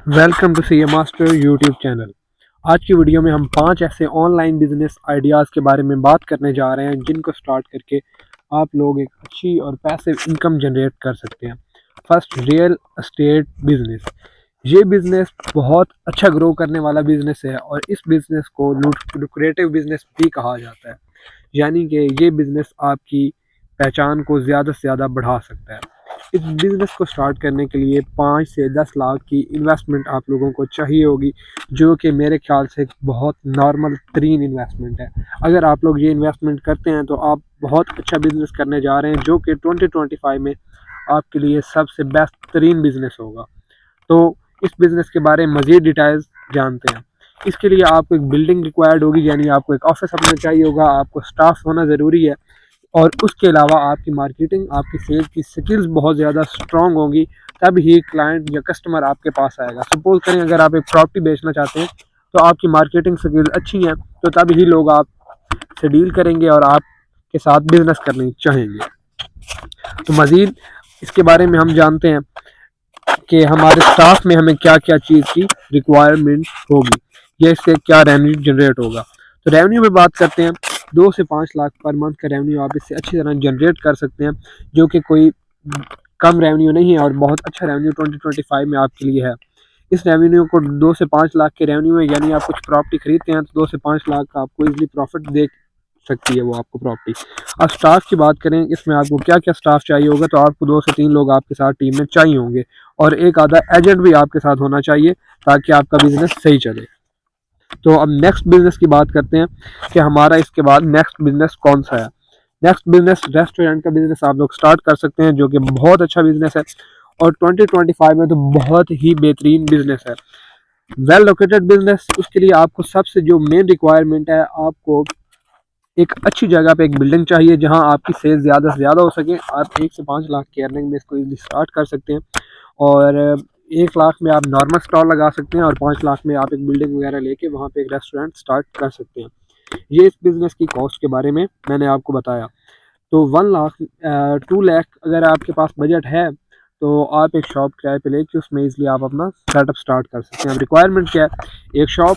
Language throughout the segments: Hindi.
Welcome to C A master YouTube channel. आज की वीडियो में हम 5 ऐसे ऑनलाइन बिजनेस आइडियाज़ के बारे में बात करने जा रहे हैं जिनको स्टार्ट करके आप लोग एक अच्छी और पैसिव इनकम जनरेट कर सकते हैं। First, real estate business. ये बिजनेस बहुत अच्छा ग्रो करने वाला बिजनेस है और इस बिजनेस को लुक्रेटिव बिजनेस भी कहा जाता है। यानी कि ये बिजनेस आपकी पहचान को ज़्यादा से ज़्यादा बढ़ा सकता है। इस बिज़नेस को स्टार्ट करने के लिए 5 से 10 लाख की इन्वेस्टमेंट आप लोगों को चाहिए होगी, जो कि मेरे ख्याल से एक बहुत नॉर्मल तरीन इन्वेस्टमेंट है। अगर आप लोग ये इन्वेस्टमेंट करते हैं तो आप बहुत अच्छा बिज़नेस करने जा रहे हैं, जो कि 2025 में आपके लिए सबसे बेस्ट तरीन बिज़नेस होगा। तो इस बिज़नेस के बारे में मज़ीद डिटेल्स जानते हैं। इसके लिए आपको एक बिल्डिंग रिक्वायर्ड होगी, यानी आपको एक ऑफिस अपना चाहिए होगा, आपको स्टाफ होना ज़रूरी है और उसके अलावा आपकी मार्केटिंग, आपकी सेल्स की स्किल्स बहुत ज़्यादा स्ट्रॉन्ग होंगी, तब ही क्लाइंट या कस्टमर आपके पास आएगा। सपोज़ करें अगर आप एक प्रॉपर्टी बेचना चाहते हैं तो आपकी मार्केटिंग स्किल्स अच्छी हैं, तो तब ही लोग आपसे डील करेंगे और आपके साथ बिज़नेस करने चाहेंगे। तो मज़ीद इसके बारे में हम जानते हैं कि हमारे स्टाफ में हमें क्या क्या चीज़ की रिक्वायरमेंट होगी या इससे क्या रेवेन्यू जनरेट होगा। तो रेवेन्यू में बात करते हैं। 2 से 5 लाख पर मंथ का रेवेन्यू आप इससे अच्छी तरह जनरेट कर सकते हैं, जो कि कोई कम रेवेन्यू नहीं है और बहुत अच्छा रेवेन्यू 2025 में आपके लिए है। इस रेवेन्यू को 2 से 5 लाख के रेवेन्यू में, यानी आप कुछ प्रॉपर्टी खरीदते हैं तो 2 से 5 लाख का आपको इजीली प्रॉफिट दे सकती है वो आपको प्रॉपर्टी। अब स्टाफ की बात करें, इसमें आपको क्या क्या स्टाफ चाहिए होगा, तो आपको 2 से 3 लोग आपके साथ टीम में चाहिए होंगे और एक आधा एजेंट भी आपके साथ होना चाहिए ताकि आपका बिजनेस सही चले। तो अब नेक्स्ट बिजनेस की बात करते हैं कि हमारा इसके बाद नेक्स्ट बिजनेस कौन सा है। नेक्स्ट बिजनेस रेस्टोरेंट का बिजनेस आप लोग स्टार्ट कर सकते हैं, जो कि बहुत अच्छा बिजनेस है और 2025 में तो बहुत ही बेहतरीन बिजनेस है। वेल लोकेटेड बिजनेस, उसके लिए आपको सबसे जो मेन रिक्वायरमेंट है, आपको एक अच्छी जगह पे एक बिल्डिंग चाहिए जहां आपकी सेल ज़्यादा से ज़्यादा हो सके। आप 1 से 5 लाख की अर्निंग में इसको इजीली स्टार्ट कर सकते हैं और 1 लाख में आप नॉर्मल स्टॉल लगा सकते हैं और 5 लाख में आप एक बिल्डिंग वगैरह लेके वहाँ पे एक रेस्टोरेंट स्टार्ट कर सकते हैं। ये इस बिज़नेस की कॉस्ट के बारे में मैंने आपको बताया। तो 1 लाख 2 लाख अगर आपके पास बजट है तो आप एक शॉप किराए पे लेके उसमें इजीली आप अपना सेटअप स्टार्ट कर सकते हैं। अब रिक्वायरमेंट क्या है? एक शॉप,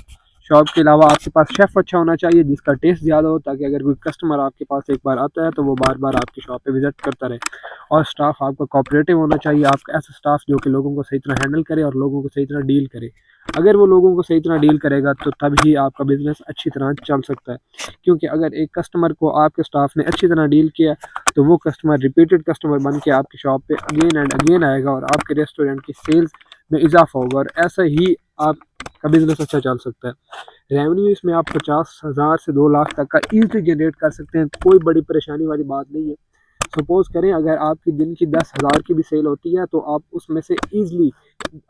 शॉप के अलावा आपके पास शेफ़ अच्छा होना चाहिए जिसका टेस्ट ज़्यादा हो, ताकि अगर कोई कस्टमर आपके पास एक बार आता है तो वो बार बार आपकी शॉप पे विज़िट करता रहे। और स्टाफ आपका कोऑपरेटिव होना चाहिए, आपका ऐसा स्टाफ जो कि लोगों को सही तरह हैंडल करे और लोगों को सही तरह डील करे। अगर वो लोगों को सही तरह डील करेगा तो तभी आपका बिज़नेस अच्छी तरह चल सकता है, क्योंकि अगर एक कस्टमर को आपके स्टाफ ने अच्छी तरह डील किया तो वो कस्टमर रिपीटेड कस्टमर बन के आपकी शॉप पे अगेन एंड अगेन आएगा और आपके रेस्टोरेंट की सेल्स में इजाफा होगा और ऐसा ही आपका बिज़नेस अच्छा चल सकता है। रेवेन्यू इसमें आप 50,000 से 2 लाख तक का ईज़िली जनरेट कर सकते हैं, कोई बड़ी परेशानी वाली बात नहीं है। सपोज़ करें अगर आपकी दिन की 10,000 की भी सेल होती है तो आप उसमें से ईज़िली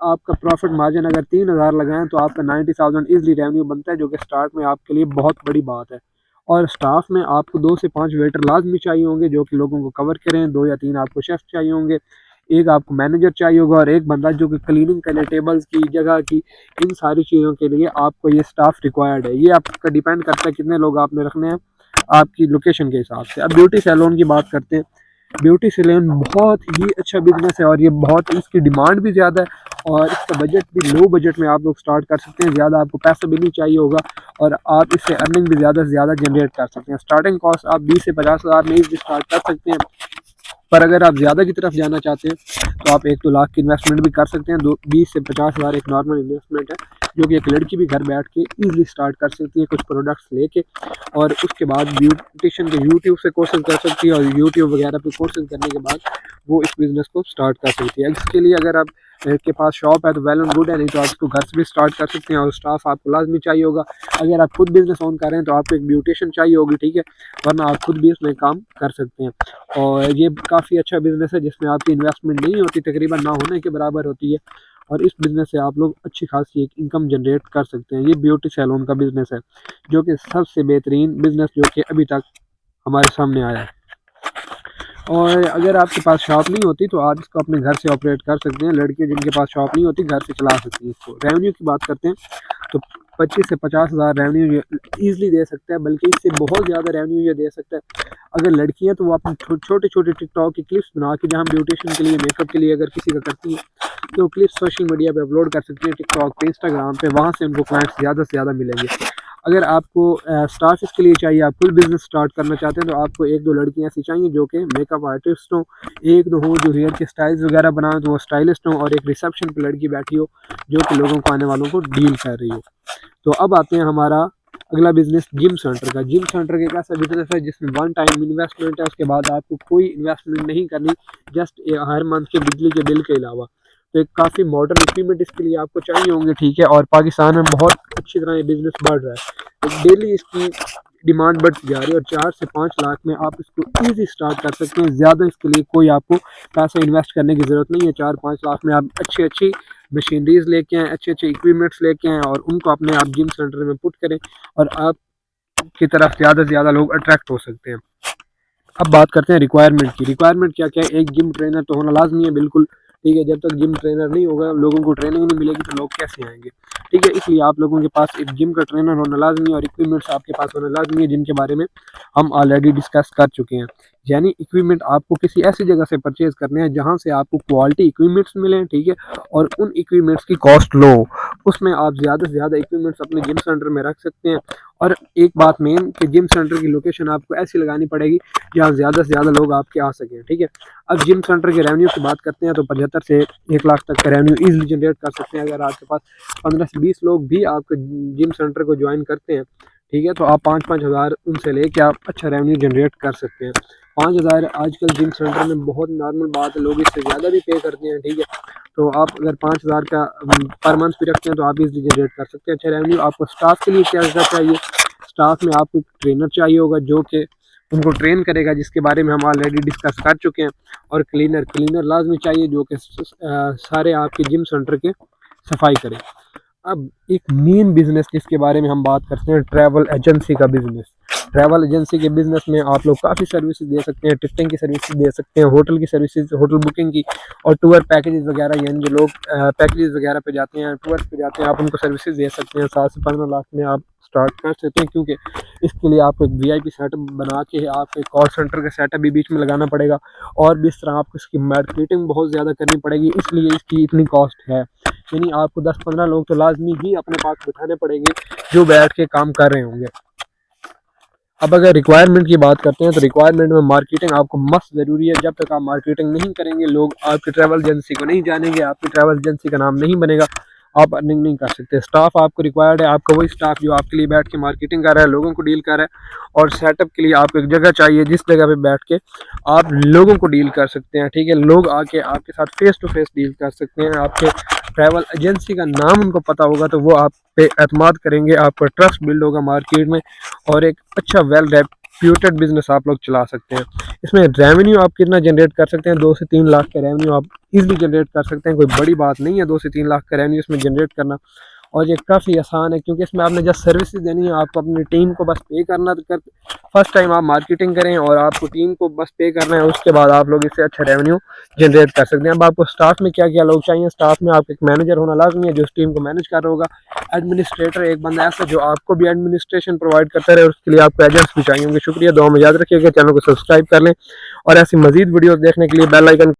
आपका प्रॉफिट मार्जिन अगर 3,000 लगाएँ तो आपका 90,000 ईज़िली रेवेन्यू बनता है, जो कि स्टार्ट में आपके लिए बहुत बड़ी बात है। और स्टाफ में आपको 2 से 5 वेटर लाज़मी चाहिए होंगे जो कि लोगों को कवर करें, 2 या 3 आपको शेफ़ चाहिए होंगे, 1 आपको मैनेजर चाहिए होगा और 1 बंदा जो कि क्लीनिंग करे टेबल्स की, जगह की, इन सारी चीज़ों के लिए आपको ये स्टाफ रिक्वायर्ड है। ये आपका डिपेंड करता है कितने लोग आपने रखने हैं आपकी लोकेशन के हिसाब से। अब ब्यूटी सैलून की बात करते हैं। ब्यूटी सैलून बहुत ही अच्छा बिज़नेस है और ये बहुत इसकी डिमांड भी ज़्यादा है और इसका बजट भी लो बजट में आप लोग स्टार्ट कर सकते हैं। ज़्यादा आपको पैसा भी नहीं चाहिए होगा और आप इससे अर्निंग भी ज़्यादा से ज़्यादा जनरेट कर सकते हैं। स्टार्टिंग कॉस्ट आप 20 से 50,000 में इज़िली स्टार्ट कर सकते हैं, पर अगर आप ज़्यादा की तरफ जाना चाहते हैं तो आप 1-2 लाख की इन्वेस्टमेंट भी कर सकते हैं। 20 से 50,000 एक नॉर्मल इन्वेस्टमेंट है, जो कि एक लड़की भी घर बैठ के ईज़िली स्टार्ट कर सकती है कुछ प्रोडक्ट्स लेके और उसके बाद ब्यूटिशियन के यूट्यूब से कोर्सेज़ कर सकती है और यूट्यूब वगैरह पे कोर्सेज़ करने के बाद वो इस बिज़नेस को स्टार्ट कर सकती है। इसके लिए अगर आप के पास शॉप है तो वेल एंड गुड है, नहीं तो आप इसको घर से भी स्टार्ट कर सकते हैं और स्टाफ आपको लाज़मी चाहिए होगा। अगर आप खुद बिज़नेस ऑन कर रहे हैं तो आपको एक ब्यूटिशियन चाहिए होगी, ठीक है, वरना आप खुद भी इसमें काम कर सकते हैं। और ये काफ़ी अच्छा बिज़नेस है जिसमें आपकी इन्वेस्टमेंट नहीं होती, तकरीबन ना होने के बराबर होती है और इस बिज़नेस से आप लोग अच्छी खासी एक इनकम जनरेट कर सकते हैं। ये ब्यूटी सैलून का बिज़नेस है, जो कि सबसे बेहतरीन बिज़नेस जो कि अभी तक हमारे सामने आया है। और अगर आपके पास शॉप नहीं होती तो आप इसको अपने घर से ऑपरेट कर सकते हैं। लड़कियाँ जिनके पास शॉप नहीं होती घर से चला सकती हैं इसको। रेवेन्यू की बात करते हैं तो 25 से 50,000 रेवेन्यू ईजिली दे सकता है, बल्कि इससे बहुत ज़्यादा रेवेन्यू ये दे सकता है। अगर लड़कियां तो वो अपने छोटे छोटे टिकटॉक की क्लिप्स बना के, जहाँ ब्यूटिशियन के लिए, मेकअप के लिए अगर किसी का करती है तो वो क्लिप्स सोशल मीडिया पे अपलोड कर सकती है, टिकटॉक पे, इंस्टाग्राम पे, वहाँ से उनको क्लाइंट्स ज़्यादा से ज़्यादा मिलेंगे। अगर आपको स्टाफ इसके लिए चाहिए, आप फुल बिजनेस स्टार्ट करना चाहते हैं, तो आपको एक दो लड़कियां ऐसी चाहिए जो कि मेकअप आर्टिस्ट हों, एक दो हो जो हेयर के स्टाइल्स वगैरह बनाएं तो वो स्टाइलिस्ट हों, और एक रिसेप्शन पर लड़की बैठी हो जो कि लोगों को, आने वालों को डील कर रही हो। तो अब आते हैं हमारा अगला बिजनेस जिम सेंटर का। जिम सेंटर एक ऐसा बिजनेस है जिसमें वन टाइम इन्वेस्टमेंट है, उसके बाद आपको कोई इन्वेस्टमेंट नहीं करनी, जस्ट हर मंथ के बिजली के बिल के अलावा। तो एक काफ़ी मॉडर्न इक्विपमेंट इसके लिए आपको चाहिए होंगे, ठीक है। और पाकिस्तान में बहुत अच्छी तरह ये बिजनेस बढ़ रहा है, तो डेली इसकी डिमांड बढ़ती जा रही है, और 4 से 5 लाख में आप इसको ईजी स्टार्ट कर सकते हैं। ज़्यादा इसके लिए कोई आपको पैसा इन्वेस्ट करने की ज़रूरत नहीं है। 4-5 लाख में आप अच्छी अच्छी मशीनरीज लेके आएँ, अच्छे अच्छे इक्विपमेंट्स लेके आएँ, और उनको अपने आप जिम सेंटर में पुट करें, और आप की तरफ ज़्यादा से ज़्यादा लोग अट्रैक्ट हो सकते हैं। अब बात करते हैं रिक्वायरमेंट की। रिक्वायरमेंट क्या क्या है? एक जिम ट्रेनर तो होना लाजमी है, बिल्कुल, ठीक है। जब तक जिम ट्रेनर नहीं होगा, लोगों को ट्रेनिंग नहीं मिलेगी, तो लोग कैसे आएंगे, ठीक है। इसलिए आप लोगों के पास एक जिम का ट्रेनर होना लाजमी है, और इक्विपमेंट्स आपके पास होना लाजमी है, जिनके बारे में हम ऑलरेडी डिस्कस कर चुके हैं। यानी इक्विपमेंट आपको किसी ऐसी जगह से परचेज करने हैं जहाँ से आपको क्वालिटी इक्विपमेंट्स मिलें, ठीक है, और उन इक्विपमेंट्स की कॉस्ट लो। उसमें आप ज़्यादा से ज़्यादा इक्विपमेंट्स अपने जिम सेंटर में रख सकते हैं। और एक बात मेन, कि जिम सेंटर की लोकेशन आपको ऐसी लगानी पड़ेगी जहाँ ज़्यादा से ज़्यादा लोग आपके आ सकें, ठीक है। अब जिम सेंटर के रेवेन्यू की बात करते हैं, तो 75 से 1 लाख तक का रेवेन्यू ईजिली जनरेट कर सकते हैं। अगर आपके पास 15 से 20 लोग भी आपके जिम सेंटर को ज्वाइन करते हैं, ठीक है, तो आप 5-5 हज़ार उनसे लेके आप अच्छा रेवेन्यू जनरेट कर सकते हैं। 5,000 आजकल जिम सेंटर में बहुत नॉर्मल बात है, लोग इससे ज़्यादा भी पे करते हैं, ठीक है। तो आप अगर 5,000 का पर मंथ भी रखते हैं तो आप इजीली जनरेट कर सकते हैं अच्छा रेवेन्यू। आपको स्टाफ के लिए क्या क्या चाहिए? स्टाफ में आपको एक ट्रेनर चाहिए होगा जो कि उनको ट्रेन करेगा, जिसके बारे में हम ऑलरेडी डिस्कस कर चुके हैं। और क्लीनर लाजमी चाहिए, जो कि सारे आपके जिम सेंटर के सफाई करे। अब एक मेन बिजनेस जिसके बारे में हम बात करते हैं, ट्रैवल एजेंसी का बिजनेस। ट्रैवल एजेंसी के बिजनेस में आप लोग काफ़ी सर्विसेज दे सकते हैं, टिकटिंग की सर्विसेज दे सकते हैं, होटल की सर्विसेज, होटल बुकिंग की, और टूर पैकेजेस वगैरह, यानी जो लोग पैकेजेस वगैरह पे जाते हैं, टूर्स पे जाते हैं, आप उनको सर्विसेज दे सकते हैं। 7 से 15 लाख में आप स्टार्ट कर सकते हैं, क्योंकि इसके लिए आपको एक वीआईपी सेटअप बना के आपको एक कॉल सेंटर का सेटअप भी बीच में लगाना पड़ेगा, और भी इस तरह आपको इसकी मार्केटिंग बहुत ज़्यादा करनी पड़ेगी, इसलिए इसकी इतनी कॉस्ट है। यानी आपको 10-15 लोग तो लाजमी ही अपने पास बिठाने पड़ेंगे जो बैठ के काम कर रहे होंगे। अब अगर रिक्वायरमेंट की बात करते हैं, तो रिक्वायरमेंट में मार्केटिंग आपको मस्त ज़रूरी है। जब तक आप मार्केटिंग नहीं करेंगे, लोग आपकी ट्रैवल एजेंसी को नहीं जानेंगे, आपकी ट्रैवल एजेंसी का नाम नहीं बनेगा, आप अर्निंग नहीं कर सकते। स्टाफ आपको रिक्वायर्ड है, आपका वही स्टाफ जो आपके लिए बैठ के मार्केटिंग कर रहा है, लोगों को डील कर रहा है। और सेटअप के लिए आपको एक जगह चाहिए, जिस जगह पे बैठ के आप लोगों को डील कर सकते हैं, ठीक है। लोग आके आपके साथ फेस टू फेस डील कर सकते हैं। आपके ट्रैवल एजेंसी का नाम उनको पता होगा, तो वो आप पे एतमाद करेंगे, आपका ट्रस्ट बिल्ड होगा मार्केट में, और एक अच्छा वेल रेप्यूटेड बिजनेस आप लोग चला सकते हैं। इसमें रेवेन्यू आप कितना जनरेट कर सकते हैं? 2 से 3 लाख का रेवेन्यू आप इजीली जनरेट कर सकते हैं। कोई बड़ी बात नहीं है 2 से 3 लाख का रेवेन्यू इसमें जनरेट करना, और ये काफ़ी आसान है, क्योंकि इसमें आपने जस्ट सर्विसेज देनी है, आपको अपनी टीम को बस पे करना। फर्स्ट टाइम आप मार्केटिंग करें और आपको टीम को बस पे करना है, उसके बाद आप लोग इससे अच्छा रेवेन्यू जनरेट कर सकते हैं। अब आपको स्टाफ में क्या क्या लोग चाहिए? स्टाफ में आपको एक मैनेजर होना लाजमी है, जो उस टीम को मैनेज कर रहा होगा। एडमिनिस्ट्रेटर, एक बंदा ऐसा जो आपको भी एडमिनिस्ट्रेशन प्रोवाइड करता रहे, उसके लिए आपको एजेंट्स भी चाहिए होंगे। शुक्रिया, दुआ में याद रखिएगा, चैनल को सब्सक्राइब कर लें, और ऐसी मजीद वीडियोस देखने के लिए बेल आइकन